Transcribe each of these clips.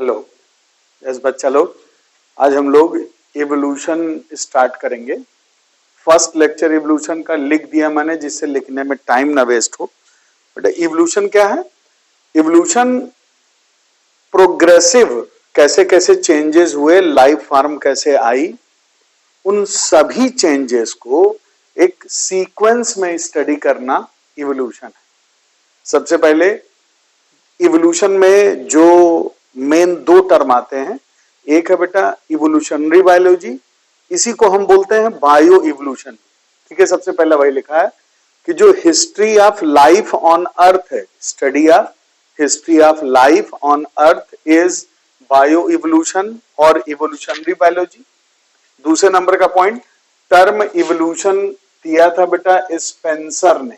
Hello yes बच्चा लोग, आज हम लोग इवोल्यूशन स्टार्ट करेंगे। फर्स्ट लेक्चर इवोल्यूशन का लिख दिया मैंने, जिससे लिखने में टाइम ना वेस्ट हो। बेटा इवोल्यूशन क्या है? इवोल्यूशन प्रोग्रेसिव, कैसे कैसे चेंजेस हुए, लाइफ फॉर्म कैसे आई, उन सभी चेंजेस को एक सीक्वेंस में स्टडी करना इवोल्यूशन है। सबसे पहले इवोल्यूशन में जो मेन दो टर्म आते हैं, एक है बेटा इवोल्यूशनरी बायोलॉजी, इसी को हम बोलते हैं बायो इवोल्यूशन। ठीक है, सबसे पहला वही लिखा है कि जो history of life on earth है, study of history of life on earth is bio evolution और इवोल्यूशनरी बायोलॉजी। दूसरे नंबर का पॉइंट, टर्म इवोल्यूशन दिया था बेटा स्पेंसर ने,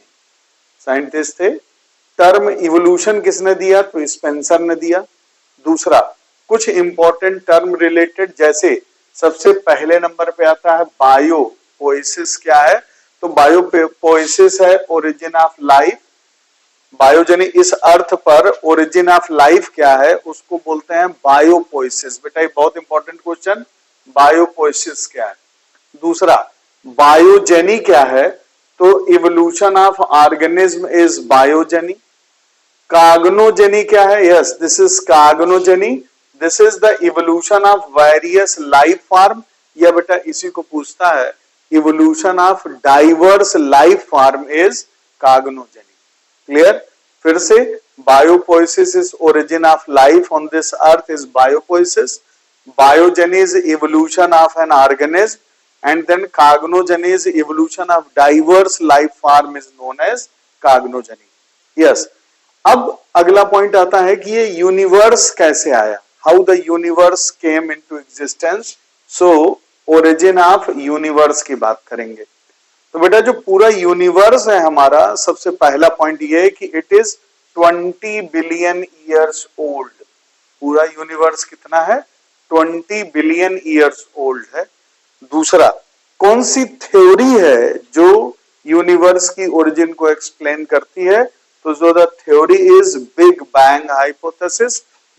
साइंटिस्ट थे। टर्म इवोल्यूशन किसने दिया? तो स्पेंसर ने दिया। दूसरा, कुछ इंपॉर्टेंट टर्म रिलेटेड, जैसे सबसे पहले नंबर पे आता है बायोपोएसिस। क्या है? तो बायोपोएसिस है ओरिजिन ऑफ लाइफ। बायोजनी, इस अर्थ पर ओरिजिन ऑफ लाइफ क्या है, उसको बोलते हैं बायोपोएसिस। बेटा ये बहुत इंपॉर्टेंट क्वेश्चन, बायोपोएसिस क्या है। दूसरा, बायोजेनी क्या है? तो evolution of organism is biogeny. Cargonogeny क्या है? Yes, this is cargonogeny. This is the evolution of various life form. यह बेटा इसी को पूछता है, evolution of diverse life form is cargonogeny. Clear? फिर से, biopoiesis is origin of life on this earth is biopoiesis. Biogeny is evolution of an organism and then cargonogeny is evolution of diverse life form is known as cargonogeny. Yes, अब अगला point आता है कि ये universe कैसे आया, how the universe came into existence. So origin of universe की बात करेंगे। तो बेटा जो पूरा यूनिवर्स है हमारा, सबसे पहला पॉइंट ये है कि it is 20 billion years old. पूरा यूनिवर्स कितना है? 20 बिलियन ईयर्स ओल्ड है। दूसरा, कौन सी थ्योरी है जो यूनिवर्स की ओरिजिन को एक्सप्लेन करती है? तो जो the theory is big bang hypothesis,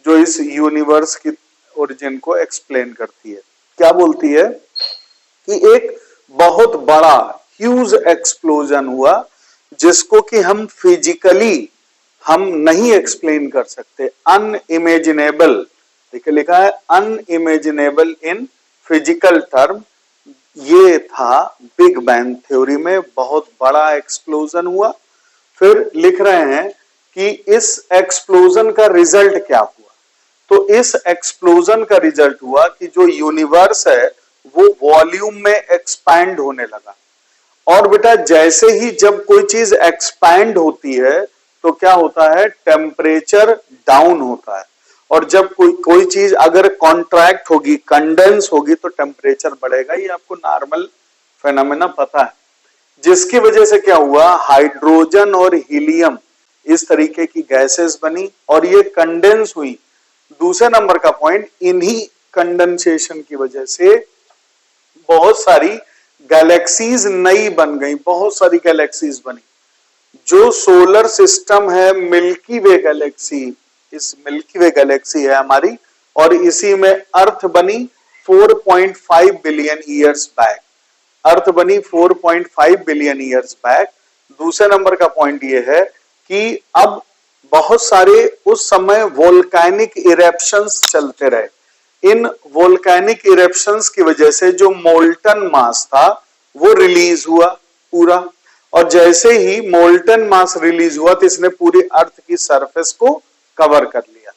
जो इस यूनिवर्स की ओरिजिन को एक्सप्लेन करती है। क्या बोलती है कि एक बहुत बड़ा ह्यूज एक्सप्लोजन हुआ, जिसको कि हम फिजिकली हम नहीं एक्सप्लेन कर सकते, अनइमेजिनेबल। देखिए लिखा है अनइमेजिनेबल इन फिजिकल टर्म। ये था बिग बैंग थ्योरी में बहुत बड़ा एक्सप्लोजन हुआ। फिर लिख रहे हैं कि इस एक्सप्लोजन का रिजल्ट क्या हुआ। तो इस एक्सप्लोजन का रिजल्ट हुआ कि जो यूनिवर्स है वो वॉल्यूम में एक्सपैंड होने लगा। और बेटा जैसे ही जब कोई चीज एक्सपैंड होती है तो क्या होता है? टेम्परेचर डाउन होता है। और जब कोई चीज अगर कॉन्ट्रैक्ट होगी, कंडेंस होगी, तो टेम्परेचर बढ़ेगा। ये आपको नॉर्मल फेनोमेना पता है। जिसकी वजह से क्या हुआ? हाइड्रोजन और हीलियम इस तरीके की गैसेस बनी और ये कंडेंस हुई। दूसरे नंबर का पॉइंट, इन्हीं कंडेंसेशन की वजह से बहुत सारी गैलेक्सीज नई बन गई, बहुत सारी गैलेक्सीज बनी। जो सोलर सिस्टम है मिल्की वे गैलेक्सी, इस मिल्की वे गैलेक्सी है हमारी, और इसी में अर्थ बनी 4.5 बिलियन ईयर्स बैक। अर्थ बनी 4.5 बिलियन ईयर्स बैक। दूसरे नंबर का पॉइंट ये है कि अब बहुत सारे उस समय वोल्केनिक इरेप्शंस चलते रहे। इन वोल्केनिक इरेप्शंस की वजह से जो मोल्टन मास था वो रिलीज हुआ पूरा, और जैसे ही मोल्टन मास रिलीज हुआ तो इसने पूरी अर्थ की सरफेस को कवर कर लिया।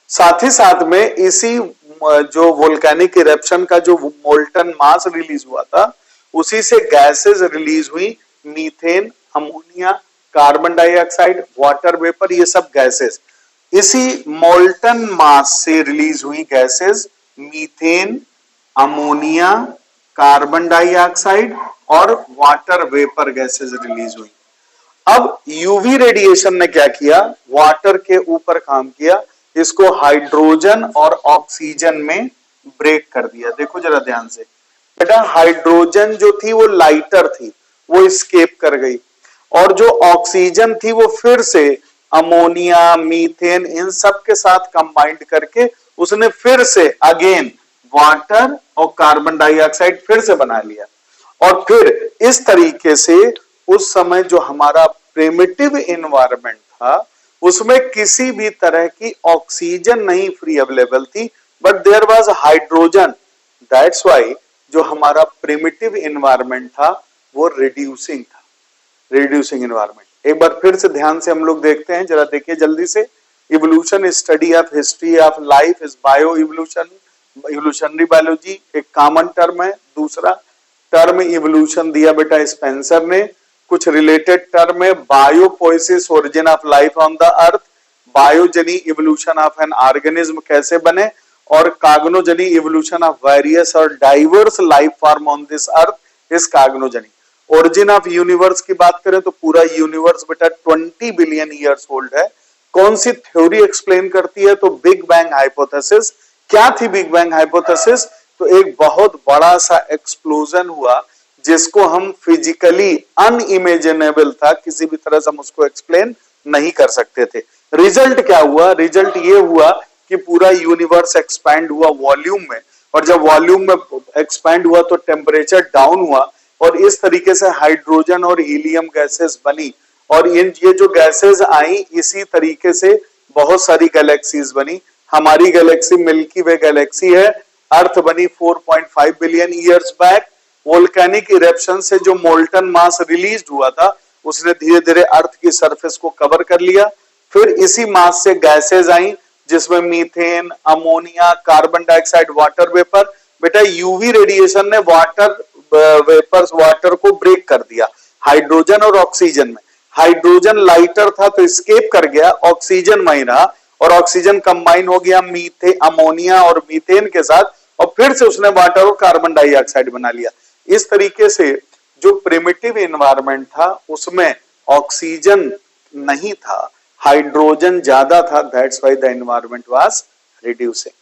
साथ ही साथ में इसी जो वोल्केनिक इरेप्शन का जो मोल्टन मास रिलीज हुआ था, उसी से गैसेस रिलीज हुई, methane, ammonia, carbon dioxide, water vapour, ये सब गैसेस। इसी मोल्टन मास से रिलीज हुई gases methane, ammonia, carbon dioxide और वाटर वेपर गैसेस रिलीज हुई। अब यूवी रेडिएशन ने क्या किया? वाटर के ऊपर काम किया, इसको हाइड्रोजन और ऑक्सीजन में ब्रेक कर दिया। देखो जरा ध्यान से बेटा, हाइड्रोजन जो थी वो लाइटर थी, वो स्केप कर गई, और जो ऑक्सीजन थी वो फिर से अमोनिया, मीथेन, इन सब के साथ कंबाइंड करके उसने फिर से अगेन वाटर और कार्बन डाइऑक्साइड फिर से बना लिया, और फिर इस तरीके से उस समय जो हमारा प्रिमिटिव एनवायरनमेंट था उसमें किसी भी तरह की ऑक्सीजन नहीं फ्री अवेलेबल थी, but there was hydrogen. That's why जो हमारा प्रिमिटिव एनवायरनमेंट था वो रिड्यूसिंग था, रिड्यूसिंग एनवायरनमेंट। एक बार फिर से ध्यान से हम लोग देखते हैं, जरा देखिए जल्दी से। Evolution is study of history of life is bio evolution, evolutionary biology एक कॉमन टर्म है। दूसरा टर्म इवोल्यूशन दिया बेटा स्पेंसर ने। कुछ रिलेटेड टर्म है biopoiesis origin of life on the earth, biogeny evolution of an organism कैसे बने, और काग्नोजेनी इवोल्यूशन ऑफ वेरियस और diverse life form on this earth is cognogeny. Origin of universe की बात करें तो पूरा यूनिवर्स बेटा 20 बिलियन ईयर्स ओल्ड है। कौन सी थ्योरी एक्सप्लेन करती है, तो बिग बैंग हाइपोथेसिस। क्या थी बिग बैंग हाइपोथेसिस, तो एक बहुत बड़ा सा एक्सप्लोजन हुआ जिसको हम फिजिकली अनइमेजिनेबल था, किसी भी तरह से हम उसको एक्सप्लेन नहीं कर सकते थे। रिजल्ट क्या हुआ, रिजल्ट ये हुआ कि पूरा यूनिवर्स एक्सपैंड हुआ वॉल्यूम में, और जब वॉल्यूम में एक्सपैंड हुआ तो टेम्परेचर डाउन हुआ, और इस तरीके से हाइड्रोजन और हीलियम गैसेस बनी, और ये जो गैसेस आई इसी तरीके से बहुत सारी गैलेक्सीज बनी। हमारी गैलेक्सी मिल्की वे गैलेक्सी है। अर्थ बनी 4.5 billion years back. Volcanic eruption से जो मोल्टन मास रिलीज हुआ था उसने धीरे धीरे अर्थ की सरफेस को कवर कर लिया। फिर इसी मास से गैसेज आई जिसमें methane, ammonia, carbon dioxide, water vapour. बेटा यूवी रेडिएशन ने वाटर वेपर्स, वाटर को ब्रेक कर दिया हाइड्रोजन और ऑक्सीजन में। हाइड्रोजन लाइटर था तो एस्केप कर गया, ऑक्सीजन वहीं रहा, और ऑक्सीजन कंबाइन हो गया अमोनिया और मीथेन के साथ, और फिर से उसने वाटर और कार्बन डाइऑक्साइड बना लिया। इस तरीके से जो प्रिमिटिव एनवायरनमेंट था उसमें ऑक्सीजन नहीं था, हाइड्रोजन ज्यादा था। That's why the environment was reducing.